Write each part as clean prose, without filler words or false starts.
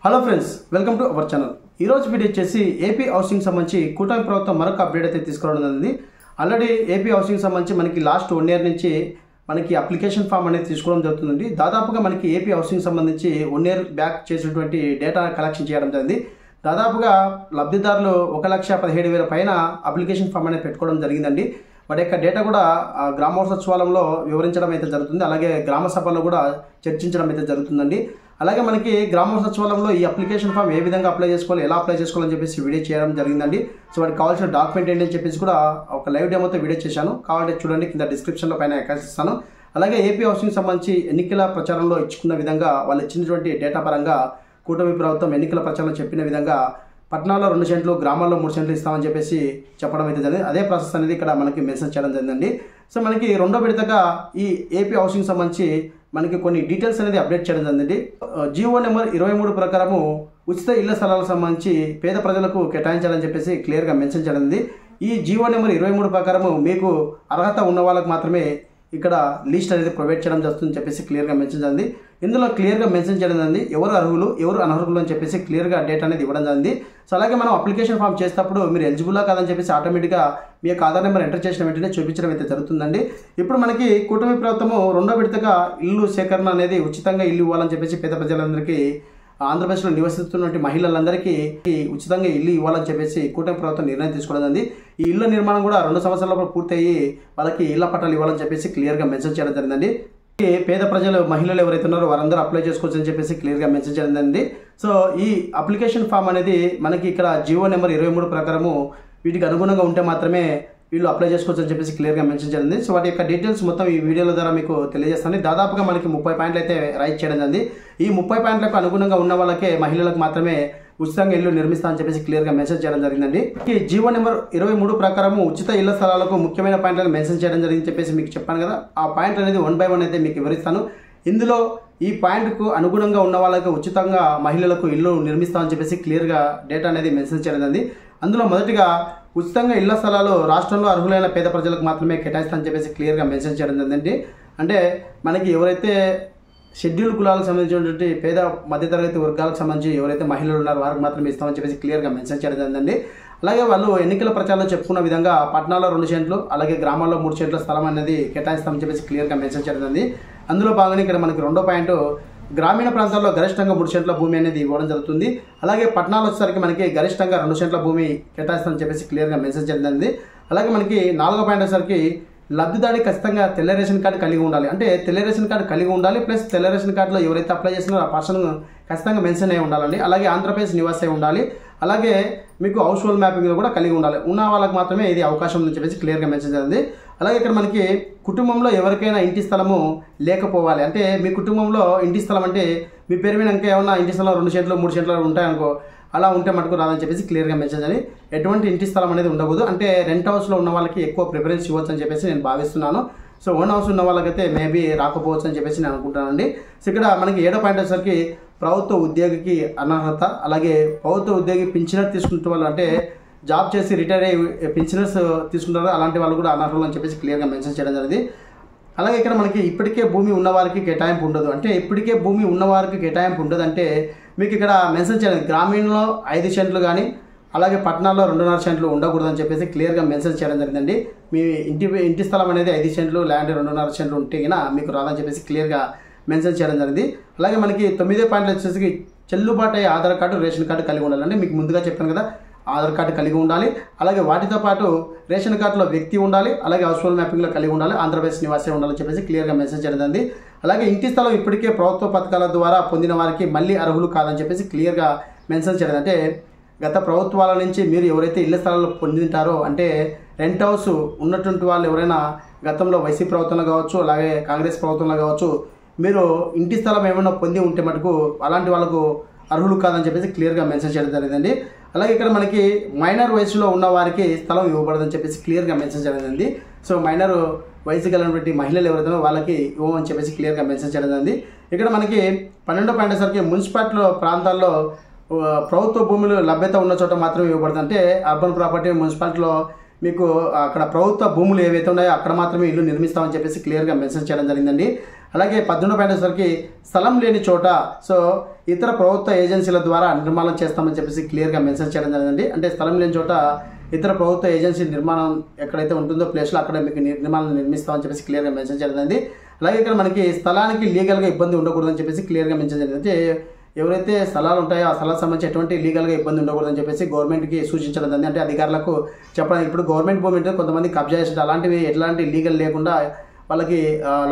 Hello friends, welcome to our channel. ఈరోజు video వచ్చేసి AP housing సంబంధించి కూటమి ప్రభుత్వం మరొక అప్డేట్ అయితే తీసుకురావడం జరిగింది. ఆల్రెడీ ఏపీ హౌసింగ్ సంబంధించి మనకి లాస్ట్ 1 year నుంచి మనకి అప్లికేషన్ ఫామ్ అనేది తీసుకోవడం జరుగుతుందండి. దాదాపుగా మనకి ఏపీ హౌసింగ్ సంబంధించి 1 year బ్యాక్ చేసినటువంటి డేటా కలెక్షన్ చేయడం జరిగింది. దాదాపుగా లబ్ధిదారులు 1,17,000 పైన అప్లికేషన్ ఫామ్ అనేది పెట్టుకోవడం జరిగిందండి. వాటి యొక్క డేటా కూడా గ్రామోత్సవాలలో వివరించడం అయితే జరుగుతుంది. అలాగే గ్రామ సభల్లో కూడా చర్చించడం అయితే జరుగుతుందండి. అలాగే మనకి గ్రామోత్సవాలలో ఈ అప్లికేషన్ ఫామ్ ఏ విధంగా అప్లై చేసుకోవాలి, ఎలా అప్లై చేసుకోవాలని చెప్పేసి వీడియో చేయడం జరిగిందండి. సో వాటికి కావాల్సిన డాక్యుమెంట్ ఏంటని చెప్పేసి కూడా ఒక లైవ్ డెమోతో వీడియో చేశాను. కావాలంటే చూడండి, కింద డిస్క్రిప్షన్లో పైన ఇస్తాను. అలాగే ఏపీ హౌసింగ్ సంబంధించి ఎన్నికల ప్రచారంలో ఇచ్చుకున్న విధంగా వాళ్ళు ఇచ్చినటువంటి డేటా పరంగా కూటమి ప్రభుత్వం ఎన్నికల ప్రచారంలో చెప్పిన విధంగా పట్టణాల్లో 2 సెంట్లు, గ్రామాల్లో 3 సెంట్లు ఇస్తామని చెప్పేసి చెప్పడం అయితే జరిగింది. అదే ప్రాసెస్ అనేది ఇక్కడ మనకి మెన్షన్ చేయడం జరిగిందండి. సో మనకి రెండో విడతగా ఈ ఏపీ హౌసింగ్ సంబంధించి మనకి కొన్ని డీటెయిల్స్ అనేది అప్డేట్ చేయడం జరిగింది. జీవో నెంబర్ 23 ప్రకారము ఉచిత ఇళ్ల స్థలాలకు సంబంధించి పేద ప్రజలకు కేటాయించాలని చెప్పేసి క్లియర్గా మెన్షన్ చేయడం జరిగింది. ఈ జీవో నెంబర్ 23 ప్రకారము మీకు అర్హత ఉన్న వాళ్ళకు మాత్రమే ఇక్కడ లిస్ట్ అనేది ప్రొవైడ్ చేయడం జరుగుతుందని చెప్పేసి క్లియర్గా మెన్షన్ జరిగింది. ఇందులో క్లియర్గా మెన్షన్ చేయడం జరిగింది ఎవరు అర్హులు, ఎవరు అనర్హులు అని చెప్పేసి క్లియర్గా డేటా అనేది ఇవ్వడం జరిగింది. సో అలాగే మనం అప్లికేషన్ ఫామ్ చేసేటప్పుడు మీరు ఎలిజిబుల్లా కాదని చెప్పేసి ఆటోమేటిక్గా మీ యొక్క ఆధార్ నెంబర్ ఎంటర్ చేసిన వెంటనే చూపించడం అయితే జరుగుతుందండి. ఇప్పుడు మనకి కూటమి ప్రభుత్వము రెండో విడతగా ఇల్లు సేకరణ అనేది ఉచితంగా ఇల్లు ఇవ్వాలని చెప్పేసి పేద ప్రజలందరికీ, ఆంధ్రప్రదేశ్లో నివసిస్తున్నటువంటి మహిళలందరికీ ఉచితంగా ఇల్లు ఇవ్వాలని చెప్పేసి కూటమి ప్రభుత్వం నిర్ణయం తీసుకోవడం జరిగింది. ఈ ఇళ్ల నిర్మాణం కూడా 2 సంవత్సరాల పూర్తయ్యి వాళ్ళకి ఇళ్ల పట్టాలు ఇవ్వాలని చెప్పేసి క్లియర్గా మెన్షన్ చేయడం జరిగిందండి. పేద ప్రజలు, మహిళలు ఎవరైతే ఉన్నారో వారందరూ అప్లై చేసుకోవచ్చు అని చెప్పేసి క్లియర్గా మెన్షన్ చేయడం జరిగింది. సో ఈ అప్లికేషన్ ఫామ్ అనేది మనకి ఇక్కడ జీవో నెంబర్ 23 ప్రకారము వీటికి అనుగుణంగా ఉంటే మాత్రమే వీళ్ళు అప్లై చేసుకోవచ్చు అని చెప్పేసి క్లియర్గా మెన్షన్ జరిగింది. సో వాటి యొక్క డీటెయిల్స్ మొత్తం ఈ వీడియోల ద్వారా మీకు తెలియజేస్తాను. దాదాపుగా మనకి 30 పాయింట్లు అయితే రైట్ చేయడం జరిగింది. ఈ 30 పాయింట్లకు అనుగుణంగా ఉన్న వాళ్ళకే, మహిళలకు మాత్రమే ఉచితంగా ఇల్లు నిర్మిస్తా అని చెప్పేసి క్లియర్గా మెన్షన్ చేయడం జరిగిందండి. ఈ జీవో నెంబర్ 23 ప్రకారము ఉచిత ఇళ్ల స్థలాలకు ముఖ్యమైన పాయింట్లను మెన్షన్ చేయడం జరిగింది చెప్పేసి మీకు చెప్పాను కదా. ఆ పాయింట్ అనేది 1 by 1 అయితే మీకు వివరిస్తాను. ఇందులో ఈ పాయింట్కు అనుగుణంగా ఉన్న వాళ్ళకి ఉచితంగా మహిళలకు ఇల్లు నిర్మిస్తామని చెప్పేసి క్లియర్గా డేటా అనేది మెన్షన్ చేయడం జరిగింది. అందులో మొదటిగా ఉచితంగా ఇళ్ల స్థలాలు రాష్ట్రంలో అర్హులైన పేద ప్రజలకు మాత్రమే కేటాయిస్తామని చెప్పేసి క్లియర్గా మెన్షన్ చేయడం జరిగిందండి. అంటే మనకి ఎవరైతే షెడ్యూల్ కులాలకు సంబంధించినటువంటి పేద మధ్యతరగతి వర్గాలకు సంబంధించి ఎవరైతే మహిళలు ఉన్నారో వారికి మాత్రమే ఇస్తామని చెప్పేసి క్లియర్గా మెన్షన్ చేయడం జరిగిందండి. అలాగే వాళ్ళు ఎన్నికల ప్రచారంలో చెప్పుకున్న విధంగా పట్టణాల్లో 2 సెంట్లు, అలాగే గ్రామాల్లో 3 సెంట్ల స్థలం అనేది కేటాయిస్తామని చెప్పేసి క్లియర్గా మెన్షన్ చేయడం జరిగింది. అందులో భాగంగా ఇక్కడ మనకి రెండో పాయింట్, గ్రామీణ ప్రాంతాల్లో గరిష్టంగా 3 సెంట్ల భూమి అనేది ఇవ్వడం జరుగుతుంది. అలాగే పట్టణాలు వచ్చేసరికి మనకి గరిష్టంగా 2 సెంట్ల భూమి కేటాయిస్తామని చెప్పేసి క్లియర్గా మెన్షన్ చేయడం జరిగింది. అలాగే మనకి 4వ పాయింట్ వచ్చేసరికి లబ్ధిదారి ఖచ్చితంగా తెల్ల రేషన్ కార్డు కలిగి ఉండాలి. అంటే తెల్ల రేషన్ కార్డు కలిగి ఉండాలి, ప్లస్ తెల్ల రేషన్ కార్డులో ఎవరైతే అప్లై చేస్తున్నారో ఆ పర్సన్ ఖచ్చితంగా మెన్షన్ అయి ఉండాలండి. అలాగే ఆంధ్రప్రదేశ్ నివాసి అయి ఉండాలి. అలాగే మీకు హౌస్ హోల్డ్ మ్యాపింగ్ కూడా కలిగి ఉండాలి. ఉన్న వాళ్ళకి మాత్రమే ఇది అవకాశం ఉందని చెప్పేసి క్లియర్గా మెన్షన్ చేయండి. అలాగే ఇక్కడ మనకి కుటుంబంలో ఎవరికైనా ఇంటి స్థలము లేకపోవాలి. అంటే మీ కుటుంబంలో ఇంటి స్థలం అంటే మీ పేరు మీద ఇంకా ఏమన్నా ఇంటి స్థలం 2 సెంట్లు 3 సెంట్లు ఉంటాయనుకో, అలా ఉంటే మటుకు రాదని చెప్పేసి క్లియర్గా మెన్షన్ చేయాలి. ఎటువంటి ఇంటి స్థలం అనేది ఉండకూడదు. అంటే రెంట్ హౌస్లో ఉన్న వాళ్ళకి ఎక్కువ ప్రిఫరెన్స్ ఇవ్వచ్చు అని చెప్పేసి నేను భావిస్తున్నాను. సో ఓన్ హౌస్ ఉన్న వాళ్ళకైతే మేబీ రాకపోవచ్చు అని చెప్పేసి నేను అనుకుంటానండి. సో ఇక్కడ మనకి 7వ పాయింట్ వచ్చేసరికి ప్రభుత్వ ఉద్యోగికి అనర్హత, అలాగే ప్రభుత్వ ఉద్యోగి పింఛనర్ తీసుకుంటే వాళ్ళు, అంటే జాబ్ చేసి రిటైర్ అయ్యి పింఛనర్స్ తీసుకుంటారు, అలాంటి వాళ్ళు కూడా అనర్హులు అని చెప్పేసి క్లియర్గా మెన్షన్ చేయడం జరిగింది. అలాగే ఇక్కడ మనకి ఇప్పటికే భూమి ఉన్నవారికి కేటాయింపు ఉండదు. అంటే ఇప్పటికే భూమి ఉన్నవారికి కేటాయింపు ఉండదు అంటే మీకు ఇక్కడ మెన్షన్ చేయడం, గ్రామీణంలో 5 సెంట్లు కానీ, అలాగే పట్టణాల్లో 2.5 సెంట్లు ఉండకూడదని చెప్పేసి క్లియర్గా మెన్షన్ చేయడం జరిగిందండి. మీ ఇంటి స్థలం అనేది 5 సెంట్లు, ల్యాండ్ 2.5 సెంట్లు ఉంటే కన్నా మీకు రాదని చెప్పేసి క్లియర్గా మెన్షన్ చేయడం జరిగింది. అలాగే మనకి 9వ పాయింట్లు వచ్చేసి చెల్లుబాటు అయ్యే ఆధార్ కార్డు, రేషన్ కార్డు కలిగి ఉండాలండి. మీకు ముందుగా చెప్పాను కదా, ఆధార్ కార్డు కలిగి ఉండాలి. అలాగే వాటితో పాటు రేషన్ కార్డులో వ్యక్తి ఉండాలి, అలాగే హౌస్ హోల్డ్ మ్యాపింగ్లో కలిగి ఉండాలి, ఆంధ్రప్రదేశ్ నివాసి ఉండాలని చెప్పేసి క్లియర్గా మెన్షన్ చేయడం జరిగింది. అలాగే ఇంటి స్థలం ఇప్పటికే ప్రభుత్వ పథకాల ద్వారా పొందిన వారికి మళ్ళీ అర్హులు కాదని చెప్పేసి క్లియర్గా మెన్షన్ చేయడం. అంటే గత ప్రభుత్వాల నుంచి మీరు ఎవరైతే ఇళ్ల స్థలాలు పొందింటారో, అంటే రెంట్ హౌస్ ఉన్నటువంటి వాళ్ళు ఎవరైనా గతంలో వైసీపీ ప్రభుత్వంలో కావచ్చు, అలాగే కాంగ్రెస్ ప్రభుత్వంలో కావచ్చు, మీరు ఇంటి స్థలం ఏమైనా పొంది ఉంటే మటుకు అలాంటి వాళ్ళకు అర్హులు కాదని చెప్పేసి క్లియర్గా మెన్షన్ చేయడం జరిగిందండి. అలాగే ఇక్కడ మనకి మైనర్ వయసులో ఉన్న వారికి స్థలం ఇవ్వబడదని చెప్పేసి క్లియర్గా మెన్షన్ చేయడం జరిగింది. సో మైనర్ వయసు కలిగినటువంటి మహిళలు ఎవరైతే వాళ్ళకి ఇవ్వమని చెప్పేసి క్లియర్గా మెన్షన్ చేయడం జరిగింది. ఇక్కడ మనకి 12వ పాయింట్ సరికి మున్సిపాలిటీ ప్రాంతాల్లో ప్రభుత్వ భూములు లభ్యత ఉన్న చోట మాత్రమే ఇవ్వబడుతుంది. అంటే అర్బన్ ప్రాపర్టీ మున్సిపాలిటీలో మీకు అక్కడ ప్రభుత్వ భూములు ఏవైతే ఉన్నాయో అక్కడ మాత్రమే ఇల్లు నిర్మిస్తామని చెప్పేసి క్లియర్గా మెన్షన్ చేయడం జరిగిందండి. అలాగే 18 పాయింట్ సరికి స్థలం లేని చోట, సో ఇతర ప్రభుత్వ ఏజెన్సీల ద్వారా నిర్మాణం చేస్తామని చెప్పేసి క్లియర్గా మెన్షన్ చేయడం జరిగిందండి. అంటే స్థలం లేని చోట ఇతర ప్రభుత్వ ఏజెన్సీ నిర్మాణం ఎక్కడైతే ఉంటుందో ప్లేస్లో అక్కడ మీకు నిర్మాణం నిర్మిస్తామని చెప్పేసి క్లియర్గా మెన్షన్ చేయడం. అలాగే ఇక్కడ మనకి స్థలానికి లీగల్గా ఇబ్బంది ఉండకూడదని చెప్పేసి క్లియర్గా మెన్షన్ చేయడం. అంటే ఎవరైతే స్థలాలు ఉంటాయో ఆ స్థలాలకు సంబంధించి ఎటువంటి లీగల్గా ఇబ్బంది ఉండకూడదని చెప్పేసి గవర్నమెంట్కి సూచించడం జరిగింది. అంటే అధికారులకు చెప్పడం, ఇప్పుడు గవర్నమెంట్ భూమి అంటే కొంతమంది కబ్జా చేసేది అలాంటివి ఎట్లాంటి లీగల్ లేకుండా వాళ్ళకి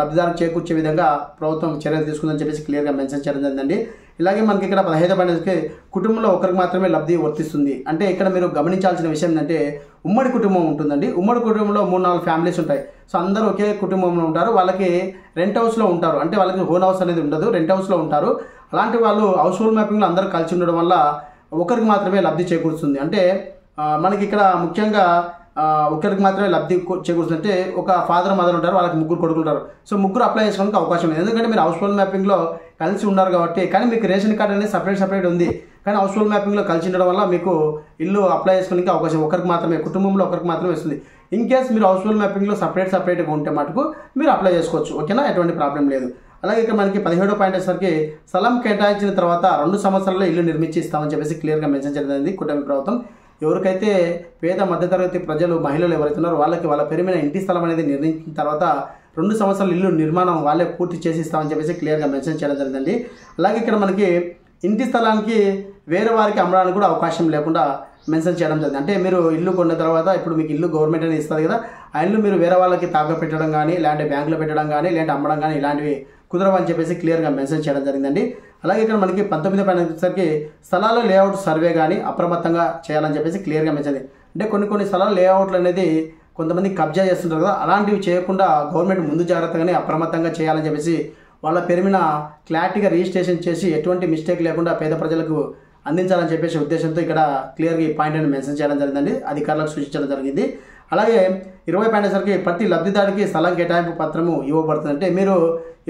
లబ్ధిదారులకు చేకూర్చే విధంగా ప్రభుత్వం చర్యలు తీసుకుందని చెప్పేసి క్లియర్గా మెన్షన్ చేయడం జరిగిందండి. ఇలాగే మనకి ఇక్కడ 15వ పాయింట్కి కుటుంబంలో ఒకరికి మాత్రమే లబ్ధి వర్తిస్తుంది. అంటే ఇక్కడ మీరు గమనించాల్సిన విషయం ఏంటంటే ఉమ్మడి కుటుంబం ఉంటుందండి. ఉమ్మడి కుటుంబంలో 3-4 ఫ్యామిలీస్ ఉంటాయి. సో అందరూ ఒకే కుటుంబంలో ఉంటారు. వాళ్ళకి రెంట్ హౌస్లో ఉంటారు. అంటే వాళ్ళకి ఓన్ హౌస్ అనేది ఉండదు, రెంట్ హౌస్లో ఉంటారు. అలాంటి వాళ్ళు హౌస్ హోల్డ్ మ్యాపింగ్లో అందరూ కలిసి ఉండడం వల్ల ఒకరికి మాత్రమే లబ్ధి చేకూరుస్తుంది. అంటే మనకి ఇక్కడ ముఖ్యంగా ఒకరికి మాత్రమే లబ్ధి చేకూరుతుంది. అంటే ఒక ఫాదర్ మదర్ ఉంటారు, వాళ్ళకి 3 కొడుకులు ఉంటారు. సో 3 అప్లై చేసుకోవడానికి అవకాశం లేదు. ఎందుకంటే మీరు హౌస్ హోల్డ్ మ్యాపింగ్లో కలిసి ఉన్నారు కాబట్టి. కానీ మీకు రేషన్ కార్డు అనేది సపరేట్ ఉంది. కానీ హౌస్ హోల్డ్ మ్యాపింగ్లో కలిసి ఉండడం వల్ల మీకు ఇల్లు అప్లై చేసుకోవడానికి అవకాశం ఒకరికి మాత్రమే, కుటుంబంలో ఒకరికి మాత్రమే వస్తుంది. ఇన్ కేస్ మీరు హౌస్ హోల్డ్ మ్యాపింగ్లో సపరేట్గా ఉంటే మటుకు మీరు అప్లై చేసుకోవచ్చు. ఓకేనా, ఎటువంటి ప్రాబ్లం లేదు. అలాగే ఇక్కడ మనకి 17వ పాయింట్ వచ్చేసరికి స్థలం కేటాయించిన తర్వాత 2 సంవత్సరాల్లో ఇల్లు నిర్మించి ఇస్తామని చెప్పేసి క్లియర్గా మెన్షన్ చేయడం కూటమి ప్రభుత్వం. ఎవరికైతే పేద మధ్యతరగతి ప్రజలు, మహిళలు ఎవరైతే ఉన్నారో వాళ్ళకి వాళ్ళ పేరు మీద ఇంటి స్థలం అనేది నిర్మించిన తర్వాత 2 సంవత్సరాల ఇల్లు నిర్మాణం వాళ్ళే పూర్తి చేసి ఇస్తామని చెప్పేసి క్లియర్గా మెన్షన్ చేయడం జరిగిందండి. అలాగే ఇక్కడ మనకి ఇంటి స్థలానికి వేరే వారికి అమ్మడానికి కూడా అవకాశం లేకుండా మెన్షన్ చేయడం జరిగింది. అంటే మీరు ఇల్లు కొన్న తర్వాత ఇప్పుడు మీకు ఇల్లు గవర్నమెంట్ అనేది ఇస్తుంది కదా, ఆ ఇల్లు మీరు వేరే వాళ్ళకి తాక పెట్టడం కానీ, లేదంటే బ్యాంకులో పెట్టడం కానీ, లేదంటే అమ్మడం కానీ ఇలాంటివి కుదరవని చెప్పేసి క్లియర్గా మెన్షన్ చేయడం జరిగిందండి. అలాగే ఇక్కడ మనకి 19వ పాయింట్ వచ్చేసరికి స్థలాల లేఅవుట్ సర్వే కానీ అప్రమత్తంగా చేయాలని చెప్పేసి క్లియర్గా మెన్షన్. అంటే కొన్ని స్థలాల లేఅవుట్లు అనేది కొంతమంది కబ్జా చేస్తుంటారు కదా, అలాంటివి చేయకుండా గవర్నమెంట్ ముందు జాగ్రత్తగానే అప్రమత్తంగా చేయాలని చెప్పేసి వాళ్ళ పేరు మీద క్లారిటీగా రిజిస్ట్రేషన్ చేసి ఎటువంటి మిస్టేక్ లేకుండా పేద ప్రజలకు అందించాలని చెప్పేసి ఉద్దేశంతో ఇక్కడ క్లియర్గా ఈ పాయింట్ అని మెన్షన్ చేయడం జరిగిందండి, అధికారులకు సూచించడం జరిగింది. అలాగే 20 పాయింట్ సరికి ప్రతి లబ్ధిదారుడికి స్థలం కేటాయింపు పత్రము ఇవ్వబడుతుంది. అంటే మీరు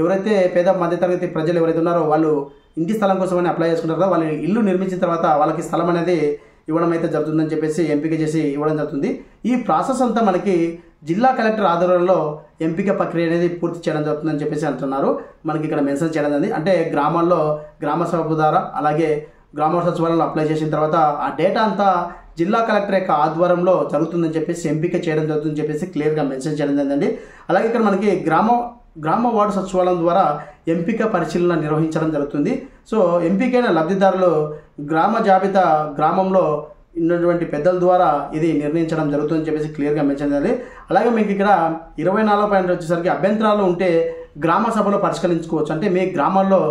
ఎవరైతే పేద మధ్యతరగతి ప్రజలు ఎవరైతే ఉన్నారో వాళ్ళు ఇంటి స్థలం కోసమని అప్లై చేసుకుంటారో వాళ్ళు ఇల్లు నిర్మించిన తర్వాత వాళ్ళకి స్థలం అనేది ఇవ్వడం అయితే జరుగుతుందని చెప్పేసి ఎంపిక చేసి ఇవ్వడం జరుగుతుంది. ఈ ప్రాసెస్ అంతా మనకి జిల్లా కలెక్టర్ ఆధ్వర్యంలో ఎంపిక ప్రక్రియ అనేది పూర్తి చేయడం జరుగుతుందని చెప్పేసి అంటున్నారు. మనకి ఇక్కడ మెన్షన్ చేయడం జరిగింది. అంటే గ్రామాల్లో గ్రామ సభ ద్వారా అలాగే గ్రామ సచివాలయంలో అప్లై చేసిన తర్వాత ఆ డేటా అంతా జిల్లా కలెక్టర్ యొక్క ఆధ్వర్యంలో జరుగుతుందని చెప్పేసి ఎంపిక చేయడం జరుగుతుందని చెప్పేసి క్లియర్గా మెన్షన్ చేయడం జరిగిందండి. అలాగే ఇక్కడ మనకి గ్రామ వార్డు సచివాలయం ద్వారా ఎంపిక పరిశీలన నిర్వహించడం జరుగుతుంది. సో ఎంపికైన లబ్ధిదారులు గ్రామ జాబితా గ్రామంలో ఉన్నటువంటి పెద్దల ద్వారా ఇది నిర్ణయించడం జరుగుతుందని చెప్పేసి క్లియర్గా మెన్షన్ చేయాలి. అలాగే మీకు ఇక్కడ 24వ పాయింట్ వచ్చేసరికి అభ్యంతరాలు ఉంటే గ్రామ సభలో పరిష్కరించుకోవచ్చు. అంటే మీ గ్రామాల్లో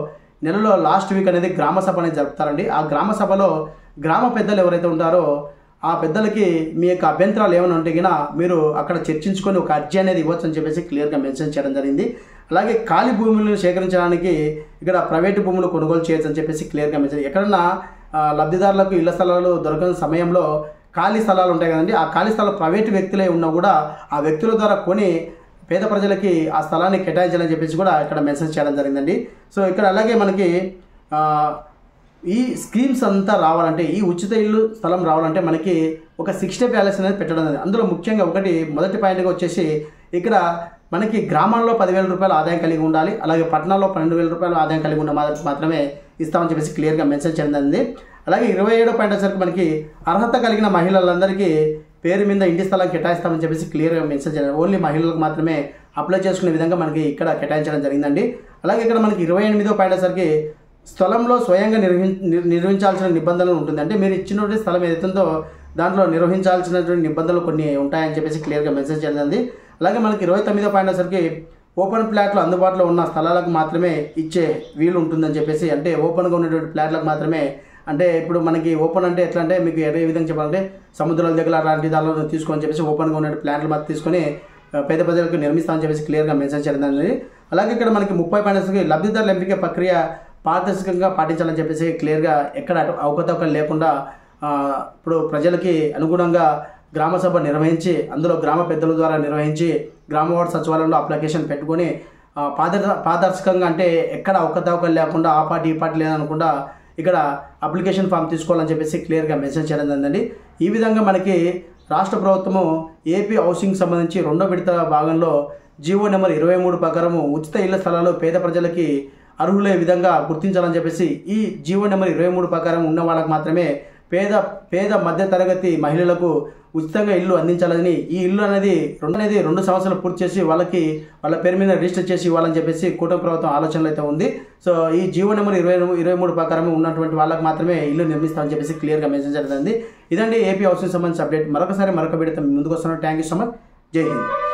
నెలలో లాస్ట్ వీక్ అనేది గ్రామ సభ అనేది జరుపుతారండి. ఆ గ్రామ సభలో గ్రామ పెద్దలు ఎవరైతే ఉంటారో ఆ పెద్దలకి మీ యొక్క అభ్యంతరాలు ఏమైనా ఉంటే గినా మీరు అక్కడ చర్చించుకొని ఒక అర్జీ అనేది ఇవ్వచ్చు అని చెప్పేసి క్లియర్గా మెన్షన్ చేయడం జరిగింది. అలాగే ఖాళీ భూములను సేకరించడానికి ఇక్కడ ప్రైవేటు భూములు కొనుగోలు చేయొచ్చు అని చెప్పేసి క్లియర్గా మెన్షన్. ఎక్కడన్నా లబ్ధిదారులకు ఇళ్ల స్థలాలు దొరకని సమయంలో ఖాళీ స్థలాలు ఉంటాయి కదండి, ఆ ఖాళీ స్థలాలు ప్రైవేటు వ్యక్తులే ఉన్నా కూడా ఆ వ్యక్తుల ద్వారా కొని పేద ప్రజలకి ఆ స్థలాన్ని కేటాయించాలని చెప్పేసి కూడా ఇక్కడ మెన్షన్ చేయడం జరిగిందండి. సో ఇక్కడ అలాగే మనకి ఈ స్కీమ్స్ అంతా రావాలంటే ఈ ఉచిత ఇల్లు స్థలం రావాలంటే మనకి ఒక 6 స్టెప్ ప్యాలెస్ అనేది పెట్టడం అనేది. అందులో ముఖ్యంగా మొదటి పాయింట్గా వచ్చేసి ఇక్కడ మనకి గ్రామాల్లో 10,000 రూపాయల ఆదాయం కలిగి ఉండాలి, అలాగే పట్టణాల్లో 12,000 రూపాయల ఆదాయం కలిగి ఉన్న మాత్రమే ఇస్తామని చెప్పేసి క్లియర్గా మెన్షన్ చేయడం. అలాగే 27వ పాయింట్ వచ్చేసరికి మనకి అర్హత కలిగిన మహిళలందరికీ పేరు మీద ఇంటి స్థలం కేటాయిస్తామని చెప్పేసి క్లియర్గా మెన్షన్ చేయాలి. ఓన్లీ మహిళలకు మాత్రమే అప్లై చేసుకునే విధంగా మనకి ఇక్కడ కేటాయించడం జరిగిందండి. అలాగే ఇక్కడ మనకి 28వ పాయింట్ వచ్చేసరికి స్థలంలో స్వయంగా నిర్వహించాల్సిన నిబంధనలు ఉంటుంది. అంటే మీరు ఇచ్చినటువంటి స్థలం ఏదైతుందో దాంట్లో నిర్వహించాల్సినటువంటి నిబంధనలు కొన్ని ఉంటాయని చెప్పేసి క్లియర్గా మెన్షన్ చేయాలి. అలాగే మనకి 29వ పాయింట్ వచ్చేసరికి ఓపెన్ ప్లాట్లు అందుబాటులో ఉన్న స్థలాలకు మాత్రమే ఇచ్చే వీలు ఉంటుందని చెప్పేసి, అంటే ఓపెన్గా ఉన్నటువంటి ప్లాట్లకు మాత్రమే. అంటే ఇప్పుడు మనకి ఓపెన్ అంటే ఎట్లా అంటే మీకు ఏ విధంగా చెప్పాలంటే సముద్రాల దగ్గర అలాంటి దానిలో తీసుకొని చెప్పేసి ఓపెన్గా ఉన్న ప్లాట్లు మాత్రం తీసుకొని పేద ప్రజలకు నిర్మిస్తామని చెప్పేసి క్లియర్గా మెన్షన్ చేయడం. అలాగే ఇక్కడ మనకి 30 పాయింట్స్కి లబ్ధిదారుల ఎంపిక ప్రక్రియ పారదర్శకంగా పాటించాలని చెప్పేసి క్లియర్గా ఎక్కడ అవకతవకలు లేకుండా ఇప్పుడు ప్రజలకి అనుగుణంగా గ్రామ సభ నిర్వహించి అందులో గ్రామ పెద్దల ద్వారా నిర్వహించి గ్రామ వార్డు సచివాలయంలో అప్లికేషన్ పెట్టుకొని పారదర్శకంగా అంటే ఎక్కడ అవకతవకలు లేకుండా ఆ పార్టీ ఈ పార్టీ లేదనకుండా ఇక్కడ అప్లికేషన్ ఫామ్ తీసుకోవాలని చెప్పేసి క్లియర్గా మెన్షన్ చేయడం జరిగిందండి. ఈ విధంగా మనకి రాష్ట్ర ప్రభుత్వము ఏపీ హౌసింగ్ సంబంధించి 2వ విడత భాగంలో జీవో నెంబర్ 23 ప్రకారము ఉచిత ఇళ్ల స్థలాలు పేద ప్రజలకి అర్హులే విధంగా గుర్తించాలని చెప్పేసి ఈ జీవో నెంబర్ 23 ప్రకారం ఉన్న వాళ్ళకి మాత్రమే పేద మధ్య తరగతి మహిళలకు ఉచితంగా ఇల్లు అందించాలని, ఈ ఇల్లు అనేది 2 సంవత్సరాలు పూర్తి చేసి వాళ్ళ పేరు మీద రిజిస్టర్ చేసి ఇవ్వాలని చెప్పేసి కూటమి ప్రభుత్వం ఆలోచనలు అయితే ఉంది. సో ఈ జీవో నెంబర్ 23 ప్రకారం ఉన్నటువంటి వాళ్ళకి మాత్రమే ఇల్లు నిర్మిస్తామని చెప్పేసి క్లియర్గా మెన్షన్ జరుగుతుంది. ఇదండి ఏపీ హౌసింగ్ సంబంధించిన అప్డేట్. మరొక వీడియోతో ముందుకు వస్తున్నాను. Thank you so much. జై హింద్.